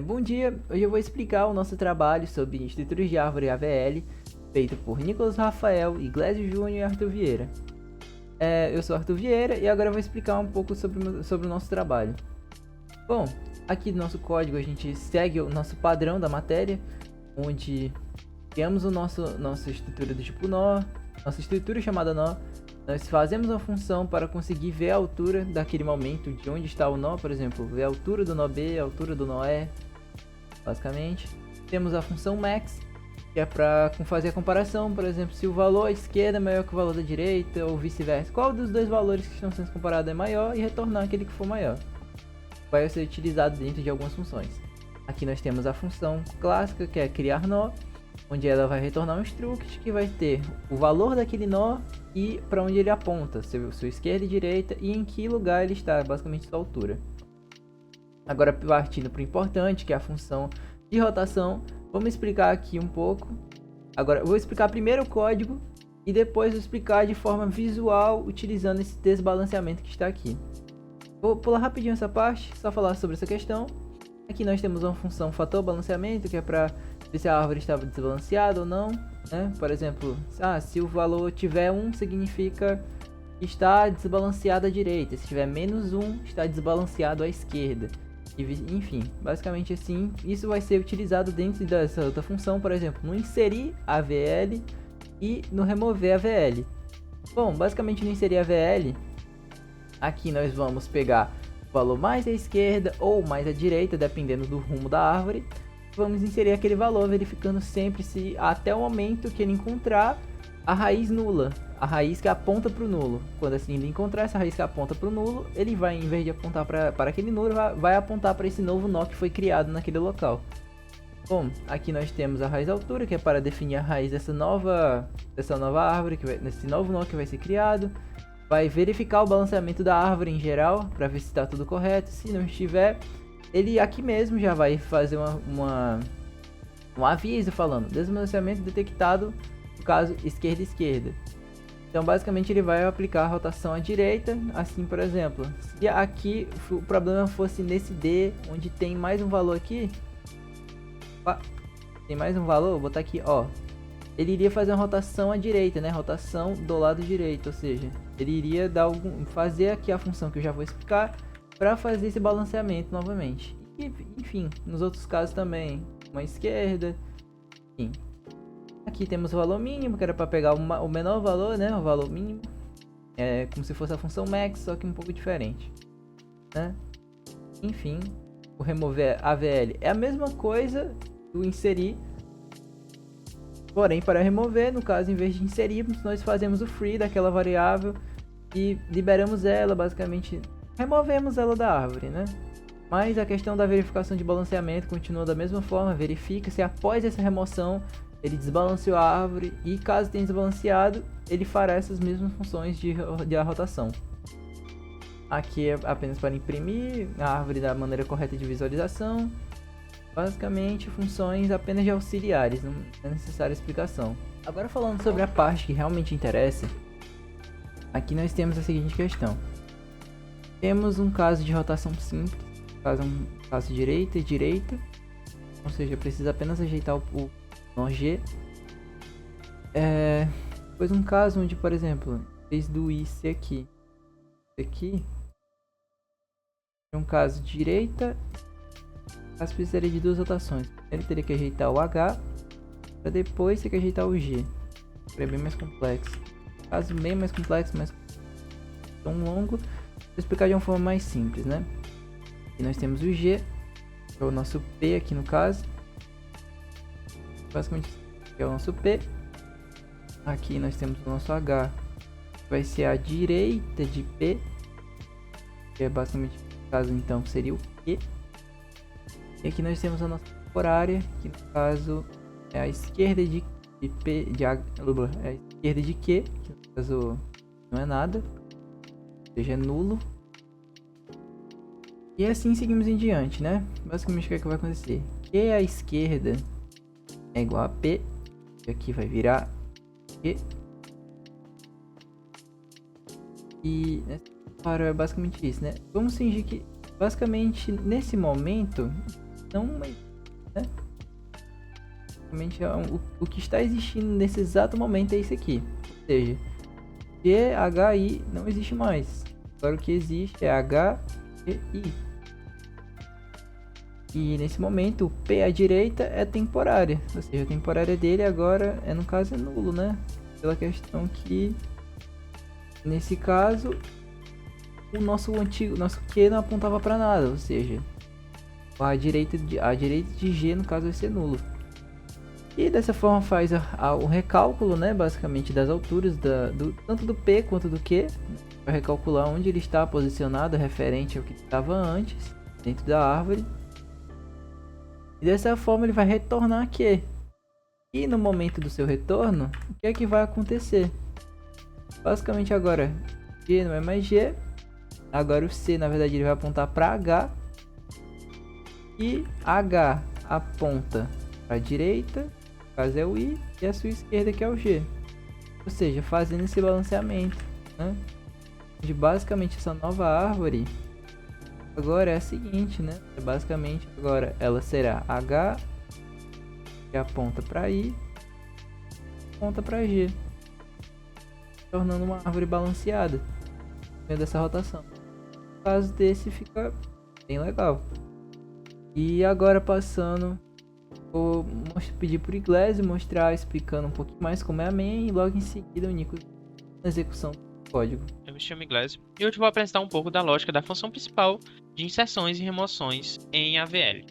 Bom dia, hoje eu vou explicar o nosso trabalho sobre estruturas de árvore AVL, feito por Nicolas Rafael, Iglesias Júnior e Arthur Vieira. Eu sou Arthur Vieira e agora eu vou explicar um pouco sobre o nosso trabalho. Bom, aqui no nosso código a gente segue o nosso padrão da matéria, onde criamos nossa estrutura do tipo nó, nossa estrutura chamada nó. Nós fazemos uma função para conseguir ver a altura daquele momento de onde está o nó, por exemplo, ver a altura do nó B, a altura do nó E, basicamente. Temos a função max, que é para fazer a comparação, por exemplo, se o valor à esquerda é maior que o valor da direita ou vice-versa. Qual dos dois valores que estão sendo comparados é maior e retornar aquele que for maior. Vai ser utilizado dentro de algumas funções. Aqui nós temos a função clássica, que é criar nó, onde ela vai retornar um struct que vai ter o valor daquele nó e para onde ele aponta, sua esquerda e direita, e em que lugar ele está, basicamente sua altura. Agora partindo para o importante, que é a função de rotação, vamos explicar aqui um pouco. Agora eu vou explicar primeiro o código e depois vou explicar de forma visual utilizando esse desbalanceamento que está aqui. Vou pular rapidinho essa parte, só falar sobre essa questão. Aqui nós temos uma função fator balanceamento, que é para ver se a árvore estava desbalanceada ou não, né? Por exemplo, se o valor tiver 1, significa que está desbalanceado à direita. Se tiver -1, está desbalanceado à esquerda. Enfim, basicamente assim, isso vai ser utilizado dentro dessa outra função, por exemplo, no inserir AVL e no remover AVL. Bom, basicamente no inserir AVL, aqui nós vamos pegar o valor mais à esquerda ou mais à direita, dependendo do rumo da árvore. Vamos inserir aquele valor, verificando sempre se até o momento que ele encontrar a raiz nula, a raiz que aponta para o nulo. Quando assim ele encontrar essa raiz que aponta para o nulo, ele vai, em vez de apontar para aquele nulo, vai apontar para esse novo nó que foi criado naquele local. Bom, aqui nós temos a raiz altura, que é para definir a raiz dessa nova árvore, nesse novo nó que vai ser criado. Vai verificar o balanceamento da árvore em geral, para ver se está tudo correto. Se não estiver, ele aqui mesmo já vai fazer um aviso falando desbalanceamento detectado, no caso esquerda. Então basicamente ele vai aplicar a rotação à direita, assim por exemplo, se aqui o problema fosse nesse D, onde tem mais um valor aqui, tem mais um valor, vou botar aqui, ó, ele iria fazer uma rotação à direita, né, rotação do lado direito, ou seja, ele iria fazer aqui a função que eu já vou explicar, para fazer esse balanceamento novamente. E, enfim, nos outros casos também, uma esquerda, enfim. Aqui temos o valor mínimo, que era para pegar o menor valor, né, o valor mínimo. É como se fosse a função max, só que um pouco diferente, né? Enfim, o remover AVL é a mesma coisa do inserir, porém para remover, no caso, em vez de inserirmos, nós fazemos o free daquela variável e liberamos ela, basicamente removemos ela da árvore, né? Mas a questão da verificação de balanceamento continua da mesma forma, verifica se após essa remoção ele desbalanceou a árvore e caso tenha desbalanceado, ele fará essas mesmas funções de rotação. Aqui é apenas para imprimir a árvore da maneira correta de visualização. Basicamente funções apenas de auxiliares, não é necessária explicação. Agora falando sobre a parte que realmente interessa, aqui nós temos a seguinte questão. Temos um caso de rotação simples, um caso direita e direita, ou seja, precisa apenas ajeitar o nó G. Depois um caso onde, por exemplo, em vez do I ser aqui, é um caso direita, caso precisaria de duas rotações. Ele teria que ajeitar o H, para depois ter que ajeitar o G. É bem mais complexo. Caso bem mais complexo, mas tão longo. Vou explicar de uma forma mais simples, né? Aqui nós temos o G, que é o nosso P aqui no caso. Basicamente, que é o nosso P. Aqui nós temos o nosso H, que vai ser a direita de P, que é basicamente, no caso, então, seria o Q. E aqui nós temos a nossa temporária, que no caso é a esquerda de P, é a esquerda de Q, que no caso não é nada. Ou seja, é nulo. E assim seguimos em diante, né? Basicamente o que é que vai acontecer? Q à esquerda é igual a P, e aqui vai virar Q. E para basicamente isso, né? Vamos fingir que basicamente nesse momento não, mas, né? Realmente o que está existindo nesse exato momento é isso aqui. Ou seja, G, H, I não existe mais. Agora o que existe é H, E, I. E nesse momento o P à direita é temporária. Ou seja, a temporária dele agora no caso é nulo, né? Pela questão que nesse caso o nosso Q não apontava para nada, ou seja, a direita de G no caso vai ser nulo. E dessa forma faz o recálculo, né, basicamente das alturas tanto do P quanto do Q, para recalcular onde ele está posicionado referente ao que estava antes dentro da árvore. E dessa forma ele vai retornar Q. E no momento do seu retorno, o que é que vai acontecer? Basicamente agora G não é mais G. Agora o C, na verdade, ele vai apontar para H. E H aponta para a direita, no caso é o I, e a sua esquerda que é o G. Ou seja, fazendo esse balanceamento, né? De basicamente essa nova árvore agora é a seguinte, né? Basicamente agora ela será H, que aponta para I, aponta para G, tornando uma árvore balanceada no meio dessa rotação. O caso desse fica bem legal. E agora passando, vou pedir para o Iglesias mostrar, explicando um pouquinho mais como é a main e logo em seguida o Nico na execução do código. Eu me chamo Iglesias e hoje vou apresentar um pouco da lógica da função principal de inserções e remoções em AVL.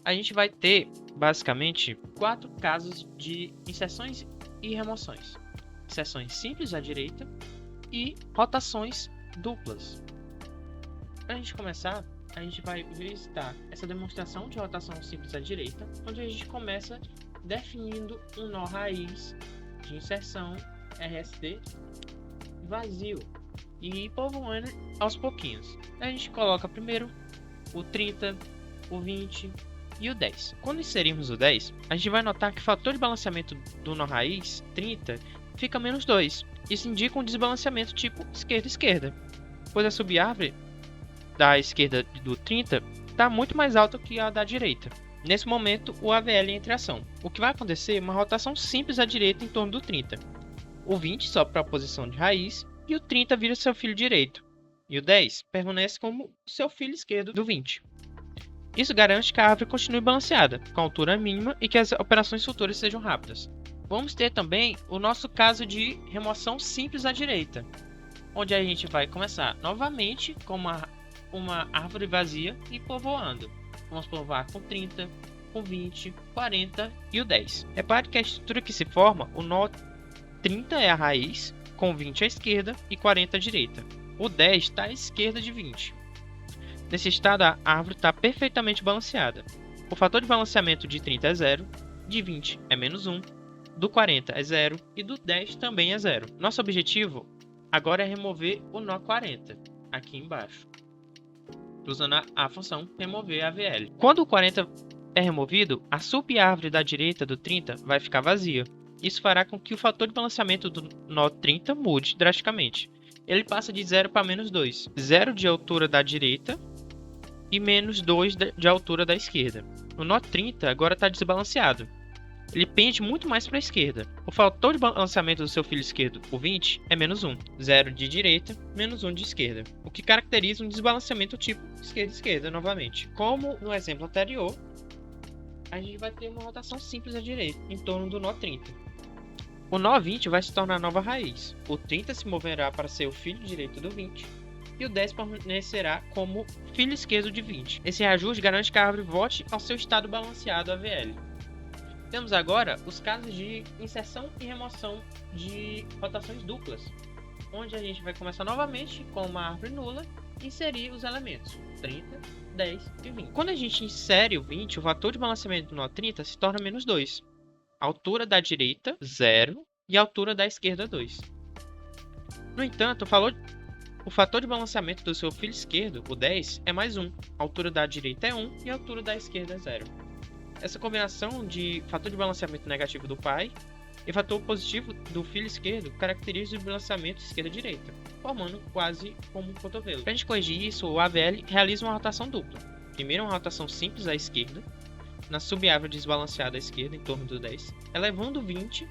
A gente vai ter basicamente 4 casos de inserções e remoções: inserções simples à direita e rotações duplas. Para a gente começar, a gente vai visitar essa demonstração de rotação simples à direita, onde a gente começa definindo um nó raiz de inserção RST vazio e povoando aos pouquinhos. A gente coloca primeiro o 30, o 20 e o 10. Quando inserirmos o 10, a gente vai notar que o fator de balanceamento do nó raiz 30 fica menos 2. Isso indica um desbalanceamento tipo esquerda-esquerda, pois a subárvore da esquerda do 30 está muito mais alta que a da direita. Nesse momento, o AVL entra em ação. O que vai acontecer é uma rotação simples à direita em torno do 30. O 20 sobe para a posição de raiz e o 30 vira seu filho direito. E o 10 permanece como seu filho esquerdo do 20. Isso garante que a árvore continue balanceada, com a altura mínima e que as operações futuras sejam rápidas. Vamos ter também o nosso caso de remoção simples à direita, onde a gente vai começar novamente com uma árvore vazia e povoando. Vamos povoar com 30, com 20, 40 e o 10. Repare que a estrutura que se forma, o nó 30 é a raiz, com 20 à esquerda e 40 à direita. O 10 está à esquerda de 20. Nesse estado, a árvore está perfeitamente balanceada. O fator de balanceamento de 30 é 0, de 20 é menos 1, do 40 é 0 e do 10 também é 0. Nosso objetivo agora é remover o nó 40, aqui embaixo, usando a função remover AVL. Quando o 40 é removido, a subárvore da direita do 30 vai ficar vazia. Isso fará com que o fator de balanceamento do nó 30 mude drasticamente. Ele passa de 0 para menos 2. 0 de altura da direita e menos 2 de altura da esquerda. O nó 30 agora está desbalanceado. Ele pende muito mais para a esquerda. O fator de balanceamento do seu filho esquerdo, o 20, é menos 1. 0 de direita, menos 1 de esquerda. O que caracteriza um desbalanceamento tipo esquerda-esquerda novamente. Como no exemplo anterior, a gente vai ter uma rotação simples à direita, em torno do nó 30. O nó 20 vai se tornar a nova raiz. O 30 se moverá para ser o filho direito do 20. E o 10 permanecerá como filho esquerdo de 20. Esse reajuste garante que a árvore volte ao seu estado balanceado AVL. Temos agora os casos de inserção e remoção de rotações duplas, onde a gente vai começar novamente com uma árvore nula e inserir os elementos 30, 10 e 20. Quando a gente insere o 20, o fator de balanceamento do nó 30 se torna menos 2. A altura da direita, 0, e a altura da esquerda, 2. No entanto, o fator de balanceamento do seu filho esquerdo, o 10, é mais 1. A altura da direita é 1 e a altura da esquerda é 0. Essa combinação de fator de balanceamento negativo do pai e fator positivo do filho esquerdo caracteriza o balanceamento esquerda-direita, formando quase como um cotovelo. Para a gente corrigir isso, o AVL realiza uma rotação dupla. primeiro uma rotação simples à esquerda, na subárvore desbalanceada à esquerda, em torno do 10, elevando o 20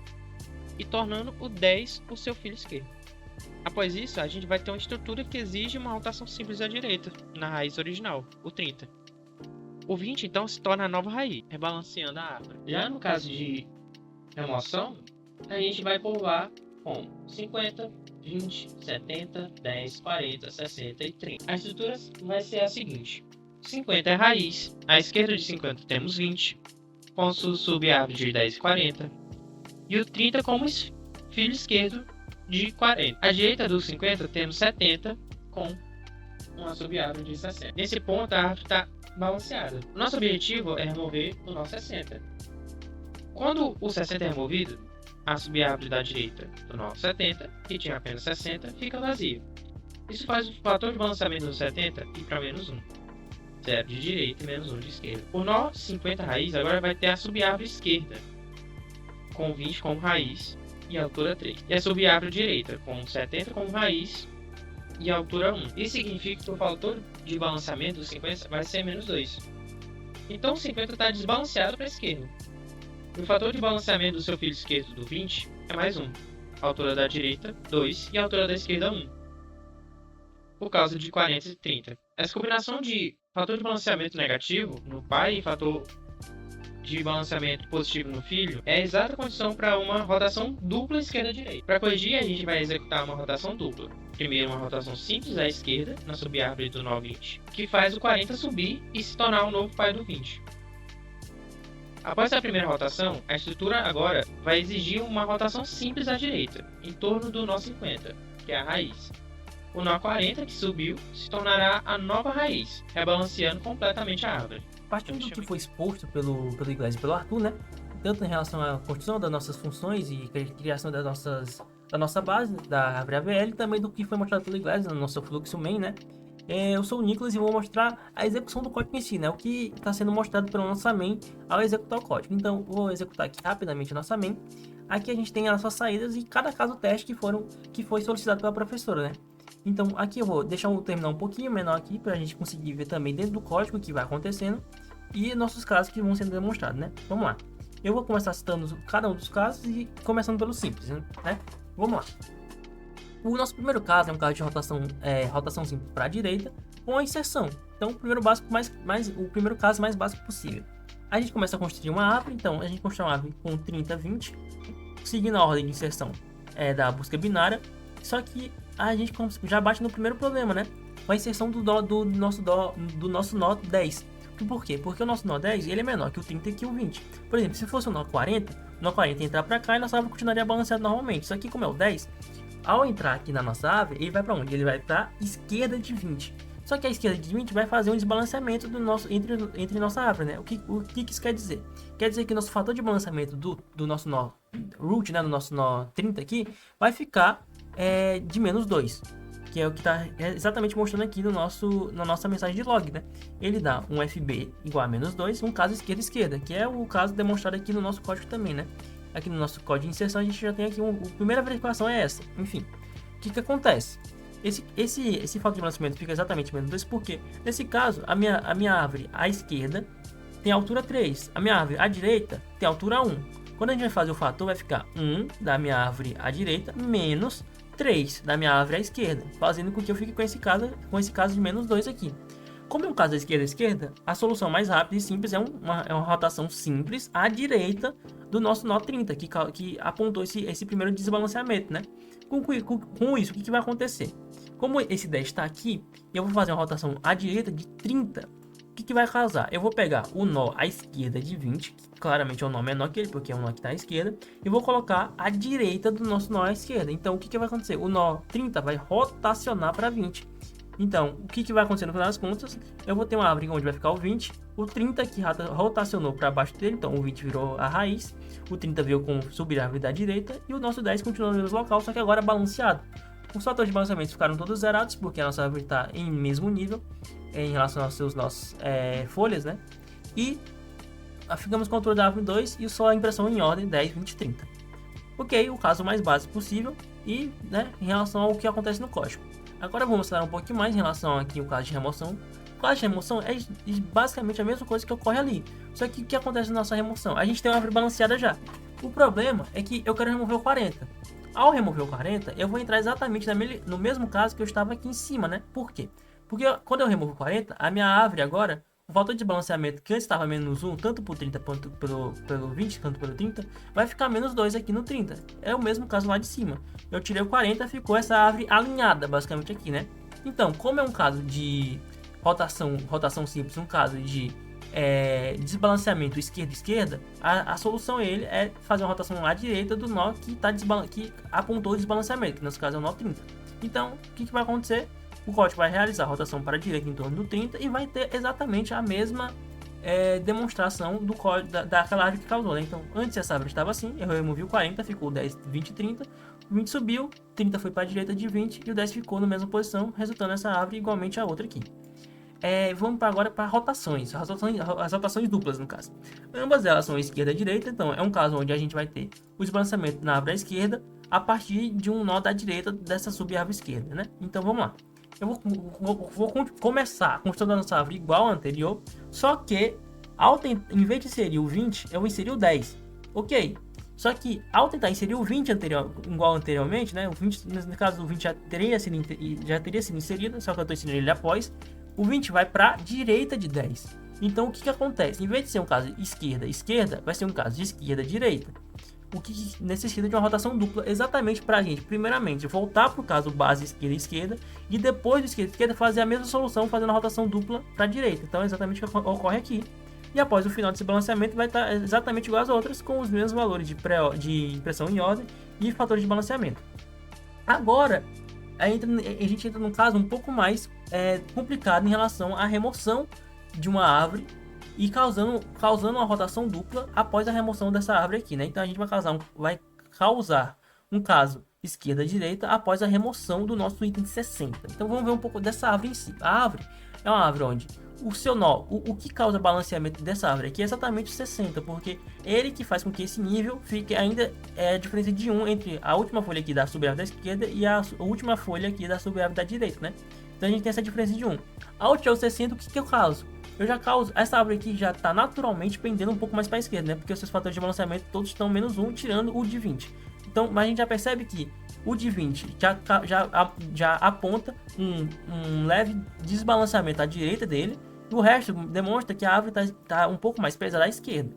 e tornando o 10 o seu filho esquerdo. Após isso, a gente vai ter uma estrutura que exige uma rotação simples à direita, na raiz original, o 30. O 20, então, se torna a nova raiz, rebalanceando a árvore. Já no caso de remoção, a gente vai povoar com 50, 20, 70, 10, 40, 60 e 30. A estrutura vai ser a seguinte. 50 é raiz, à esquerda de 50 temos 20, com subárvore de 10 e 40, e o 30 como filho esquerdo de 40. À direita dos 50 temos 70, com uma subárvore de 60. Nesse ponto a árvore está balanceada. O nosso objetivo é remover o nó 60. Quando o 60 é removido, a subárvore da direita do nó 70, que tinha apenas 60, fica vazia. Isso faz o fator de balanceamento do 70 ir para menos 1. 0 de direita e menos 1 de esquerda. O nó 50 raiz agora vai ter a subárvore esquerda, com 20 como raiz e altura 3. E a subárvore direita, com 70 como raiz e altura 1. Isso significa que o fator de balanceamento do 50 vai ser menos 2. Então o 50 está desbalanceado para a esquerda. E o fator de balanceamento do seu filho esquerdo do 20 é mais 1. A altura da direita, 2, e a altura da esquerda, 1. Por causa de 40 e 30. Essa combinação de fator de balanceamento negativo no pai e fator de balanceamento positivo no filho é a exata condição para uma rotação dupla esquerda-direita. Para corrigir, a gente vai executar uma rotação dupla. Primeiro, uma rotação simples à esquerda, na subárvore do nó 20, que faz o 40 subir e se tornar o novo pai do 20. Após a primeira rotação, a estrutura agora vai exigir uma rotação simples à direita, em torno do nó 50, que é a raiz. O nó 40, que subiu, se tornará a nova raiz, rebalanceando completamente a árvore. Partindo do que foi exposto pelo Iglesias e pelo Arthur, né? Tanto em relação à construção das nossas funções e criação da nossa base, da árvore AVL, e também do que foi mostrado pelo Iglesias no nosso fluxo main, né? Eu sou o Nicolas e vou mostrar a execução do código em si, né? O que está sendo mostrado pela nossa main ao executar o código. Então, vou executar aqui rapidamente a nossa main. Aqui a gente tem as nossas saídas e cada caso teste que foi solicitado pela professora, né? Então, aqui eu vou deixar o terminal um pouquinho menor aqui para a gente conseguir ver também dentro do código o que vai acontecendo e nossos casos que vão sendo demonstrados, né? Vamos lá. Eu vou começar citando cada um dos casos e começando pelo simples, né? Vamos lá. O nosso primeiro caso é um caso de rotação simples para a direita com a inserção. Então, o primeiro caso mais básico possível. A gente começa a construir uma árvore, então a gente constrói uma árvore com 30, 20, seguindo a ordem de inserção da busca binária, só que a gente já bate no primeiro problema, né? Com a inserção do nosso nó 10. Por quê? Porque o nosso nó 10 ele é menor que o 30 e que o 20. Por exemplo, se fosse o nó 40 entrar para cá e nossa árvore continuaria balanceada normalmente. Isso aqui, como é o 10, ao entrar aqui na nossa árvore, ele vai para onde? Ele vai para a esquerda de 20. Só que a esquerda de 20 vai fazer um desbalanceamento entre nossa árvore, né? O que isso quer dizer? Quer dizer que o nosso fator de balanceamento do nosso nó root, né? Do nosso nó 30 aqui, vai ficar de menos 2. Que é o que está exatamente mostrando aqui na nossa mensagem de log, né? Ele dá um FB igual a menos 2, um caso esquerda-esquerda, que é o caso demonstrado aqui no nosso código também, né? Aqui no nosso código de inserção a gente já tem aqui a primeira verificação é essa. Enfim, o que acontece? Esse fator de balanceamento fica exatamente menos 2 porque, nesse caso, a minha árvore à esquerda tem altura 3, a minha árvore à direita tem altura 1. Quando a gente vai fazer o fator, vai ficar 1 da minha árvore à direita menos 3 da minha árvore à esquerda, fazendo com que eu fique com esse caso de menos 2 aqui. Como é um caso da esquerda, a solução mais rápida e simples é uma rotação simples à direita do nosso nó 30, que apontou esse primeiro desbalanceamento, né? Com isso, o que vai acontecer? Como esse 10 está aqui, eu vou fazer uma rotação à direita de 30. O que vai causar? Eu vou pegar o nó à esquerda de 20, que claramente é um nó menor que ele, porque é um nó que está à esquerda, e vou colocar à direita do nosso nó à esquerda. Então, o que vai acontecer? O nó 30 vai rotacionar para 20. Então, o que vai acontecer no final das contas? Eu vou ter uma árvore onde vai ficar o 20, o 30 que rotacionou para baixo dele, então o 20 virou a raiz, o 30 veio com subir a árvore da direita, e o nosso 10 continua no mesmo local, só que agora balanceado. Os fatores de balanceamento ficaram todos zerados, porque a nossa árvore está em mesmo nível em relação aos seus nossos folhas, né? E ficamos com a altura da árvore 2 e só a impressão em ordem 10, 20, 30. Ok, o caso mais básico possível e, né, em relação ao que acontece no código. Agora vou mostrar um pouquinho mais em relação aqui ao caso de remoção, Classe de remoção é basicamente a mesma coisa que ocorre ali. Só que o que acontece na nossa remoção? A gente tem uma árvore balanceada já. O problema é que eu quero remover o 40. Ao remover o 40, eu vou entrar exatamente no mesmo caso que eu estava aqui em cima, né? Por quê? Porque quando eu removo o 40, a minha árvore agora, o fator de balanceamento que antes estava menos 1, tanto por 30 quanto pelo 20, quanto pelo 30, vai ficar menos 2 aqui no 30. É o mesmo caso lá de cima. Eu tirei o 40, ficou essa árvore alinhada basicamente aqui, né? Então, como é um caso de rotação simples, um caso de desbalanceamento esquerda-esquerda, a solução é fazer uma rotação à direita do nó que apontou o desbalanceamento, que nesse caso é o nó 30. Então, o que vai acontecer? O código vai realizar a rotação para a direita em torno do 30 e vai ter exatamente a mesma demonstração do código daquela árvore que causou, né? Então, antes essa árvore estava assim, eu removi o 40, ficou 10, 20 e 30, o 20 subiu, 30 foi para a direita de 20 e o 10 ficou na mesma posição, resultando essa árvore igualmente a outra aqui. Vamos agora para rotações, as rotações duplas no caso. Ambas elas são esquerda e direita, então é um caso onde a gente vai ter o desbalanceamento na árvore à esquerda a partir de um nó da direita dessa sub-árvore esquerda, né? Então vamos lá. Eu vou começar a construção da nossa árvore igual à anterior, só que em vez de inserir o 20, eu vou inserir o 10. Ok. Só que ao tentar inserir o 20 igual anteriormente, né? O 20, no caso do 20 já teria sido inserido, só que eu estou inserindo ele após. O 20 vai para a direita de 10. Então o que acontece? Em vez de ser um caso esquerda-esquerda, vai ser um caso de esquerda-direita. O que necessita de uma rotação dupla exatamente para a gente, primeiramente, voltar para o caso base esquerda-esquerda e depois do esquerda-esquerda fazer a mesma solução fazendo a rotação dupla para a direita. Então é exatamente o que ocorre aqui. E após o final desse balanceamento vai estar exatamente igual às outras, com os mesmos valores de impressão em ordem e fatores de balanceamento. Agora, a gente entra num caso um pouco mais complicado em relação à remoção de uma árvore e causando uma rotação dupla após a remoção dessa árvore aqui, né? Então a gente vai causar um caso esquerda-direita após a remoção do nosso item 60. Então vamos ver um pouco dessa árvore em si. A árvore é uma árvore onde o seu nó, o que causa balanceamento dessa árvore aqui é exatamente o 60, porque ele que faz com que esse nível fique ainda a diferença de 1 entre a última folha aqui da sub-árvore da esquerda e a última folha aqui da sub-árvore da direita, né? Então a gente tem essa diferença de 1. Ao tirar o 60, o que eu causo? Eu já causo, essa árvore aqui já está naturalmente pendendo um pouco mais para a esquerda, né? Porque os seus fatores de balanceamento todos estão menos 1, tirando o de 20. Então, mas a gente já percebe que o de 20 já aponta um leve desbalanceamento à direita dele, e o resto demonstra que a árvore está um pouco mais pesada à esquerda.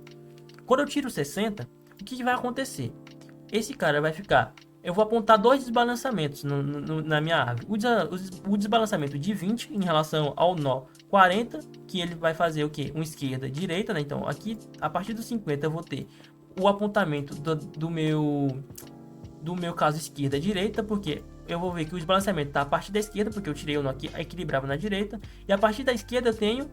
Quando eu tiro o 60, o que vai acontecer? Esse cara vai ficar... Eu vou apontar dois desbalanceamentos na minha árvore. O desbalanceamento de 20 em relação ao nó 40, que ele vai fazer o quê? Esquerda e direita, né? Então aqui, a partir do 50, eu vou ter o apontamento do meu caso esquerda e direita, porque eu vou ver que o desbalanceamento está a partir da esquerda, porque eu tirei o nó que equilibrava na direita, e a partir da esquerda eu tenho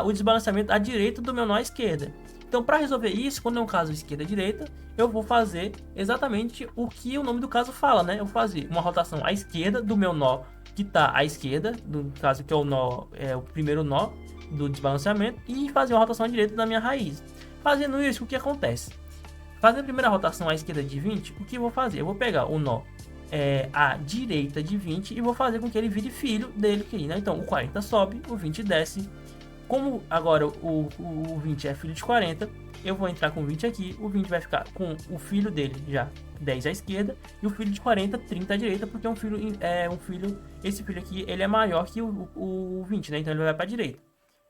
o desbalanceamento à direita do meu nó à esquerda. Então, para resolver isso, quando é um caso esquerda-direita, eu vou fazer exatamente o que o nome do caso fala, né? Eu vou fazer uma rotação à esquerda do meu nó que está à esquerda, no caso que é o primeiro nó do desbalanceamento, e fazer uma rotação à direita da minha raiz. Fazendo isso, o que acontece? Fazendo a primeira rotação à esquerda de 20, o que eu vou fazer? Eu vou pegar o nó à direita de 20 e vou fazer com que ele vire filho dele aqui, né? Então, o 40 sobe, o 20 desce. Como agora o 20 é filho de 40, eu vou entrar com o 20 aqui, o 20 vai ficar com o filho dele já 10 à esquerda e o filho de 40, 30 à direita, porque esse filho aqui ele é maior que o 20, né? Então ele vai para a direita.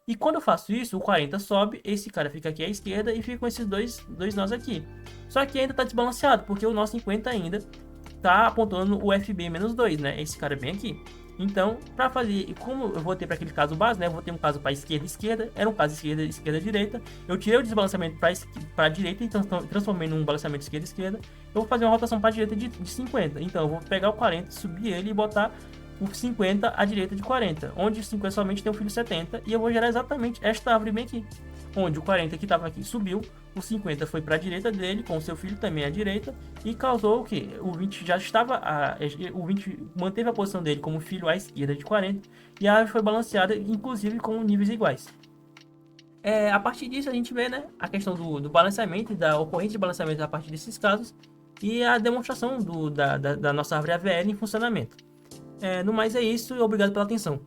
E quando eu faço isso, o 40 sobe, esse cara fica aqui à esquerda e fica com esses dois nós aqui. Só que ainda está desbalanceado, porque o nó 50 ainda está apontando o FB-2, né? Esse cara bem aqui. Então, para fazer, como eu vou ter para aquele caso base, né? Eu vou ter um caso para esquerda, era um caso esquerda-direita. Eu tirei o desbalanceamento para a direita e transformei num balanceamento esquerda-esquerda. Eu vou fazer uma rotação para a direita de 50. Então, eu vou pegar o 40, subir ele e botar o 50 à direita de 40, onde o 50 somente tem o filho 70, e eu vou gerar exatamente esta árvore bem aqui, onde o 40 que estava aqui subiu, o 50 foi para a direita dele, com o seu filho também à direita, e causou o que? O 20 já estava, o 20 manteve a posição dele como filho à esquerda de 40, e a árvore foi balanceada, inclusive com níveis iguais. A partir disso a gente vê, né, a questão do balanceamento e da ocorrência de balanceamento a partir desses casos, e a demonstração da nossa árvore AVL em funcionamento. No mais é isso e obrigado pela atenção.